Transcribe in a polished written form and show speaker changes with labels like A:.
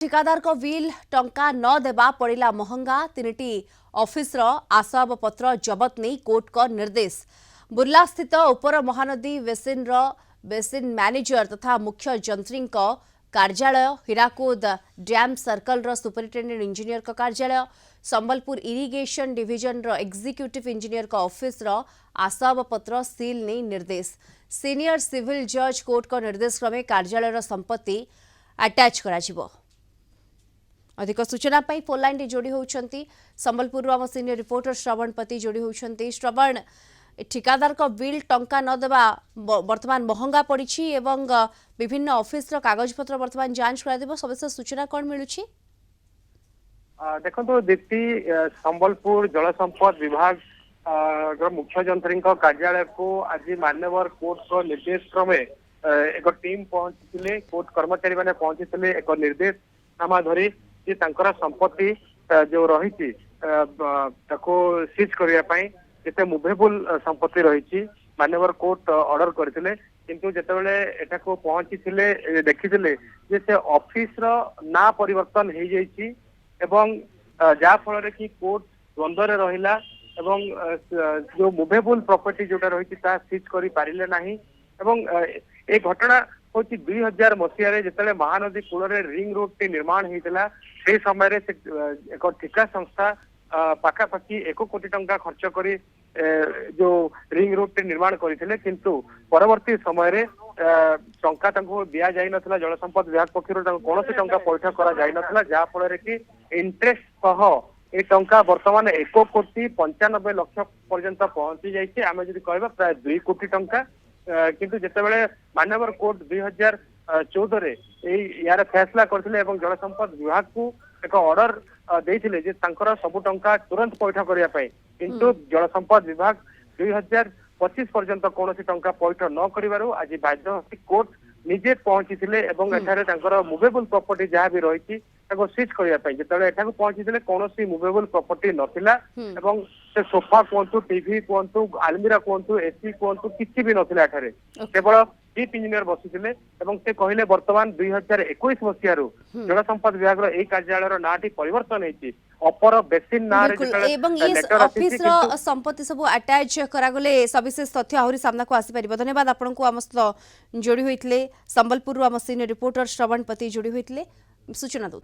A: ठिकादार को बिल टंका न देबा पड़िला महंगा तीनिटी ऑफिस आसबाब पत्र जबत नहीं कोर्ट का निर्देश। बुर्ला स्थित उपर महानदी बेसिन मैनेजर तथा मुख्य जंत्री कार्यालय, Hirakud dam circle superintendent engineer का कार्यालय, Sambalpur irrigation division executive engineer का ऑफिस आसबाब पत्र सील नहीं निर्देश। सीनियर सिविल जज कोर्ट का निर्देश क्रमे कार्यालय संपत्ति अटैच करा। अधिक सूचना फोन लाइन जोड़ी होती संबलपुर आम सीनियर रिपोर्टर श्रवण पति जोड़ी होती। श्रवण, ठिकादार को बिल टंका न देवा वर्तमान महंगा पड़ी एवं विभिन्न ऑफिस कागज पत्र वर्तमान जांच करा सबसे सूचना कौन मिलू?
B: देखो दीप्ति, संबलपुर जल संपद विभाग मुख्य जंत्री कार्यालय को आज मान्यवर कोर्ट को निर्देश क्रमे एक टीम पहुंची, कोर्ट कर्मचारी मैंने पहुंची एक निर्देशनामा धरी संपत्ति जो रही सीज करने जिते मुवेबल संपत्ति रही मान्यवर कोर्ट ऑर्डर करते, किंतु जितेबाला एटा को पहुंची देखी से ऑफिस ना परिवर्तन हो जाइए एवं जा फल कि कोर्ट द्वंद्व रहिला एवं जो मुवेबल प्रॉपर्टी जोटा रही सीज कर पारे ना। ए घटना हूँ 2000 मसीह जिते Mahanadi cool ring road T निर्माण होता से समय एक ठिका संस्था पाखापाखि 1 कोटी टंका खर्च कर जो रिंग रोड टी निर्माण करते, किंतु परवर्ती समय टंका दि जाई नथिला। जल संपद विभाग पक्षर कौन टंका पैठ करा जाई नथिला, जहा फल कि इंटरेस्ट सह ए टंका वर्तमान 1 कोटी 95 लक्ष पर्यंत पहुंची जाइए। आम जब कह प्राय 2 कोटी टंका, किंतु जितेबाला मान्यवर कोर्ट 2014 यार फैसला करथिले एवं जल संपद विभाग को एक ऑर्डर देथिले जे तांकर सब टंका तुरंत पैठ करिया पई, किंतु जल संपद विभाग 2025 पर्यंत कौन टंका पैठ न करिवारु आज बाध्य कोर्ट निजे पहुंची एवं एठारे तांकर मुवेबल प्रॉपर्टी जहाँ भी रही सीज करने जिते एठाକୁ पहुंची कौन मुवेबल प्रॉपर्टी नथिला एवं से सोफा कहतु, टीवी कहतु, आलमीरा कहतु, एसी कहतु, किसी भी नथिला एठारे केवल चीफ इंजीनियर बसीथिले एवं से कहले वर्तमान 2021 मसीह जल संपद विभाग ए कार्यालय नाटी परिवर्तन होती अपर बेसिन ना
A: ऑफिस संपत्ति सब अटैच करागले सविशेष तथ्य आहरी सामना को आसी परिबो। धन्यवाद आपण को आम जोड़ी होइतले संबलपुर आम सीनियर रिपोर्टर श्रवण पति जोड़ी होइतले सूचना दो।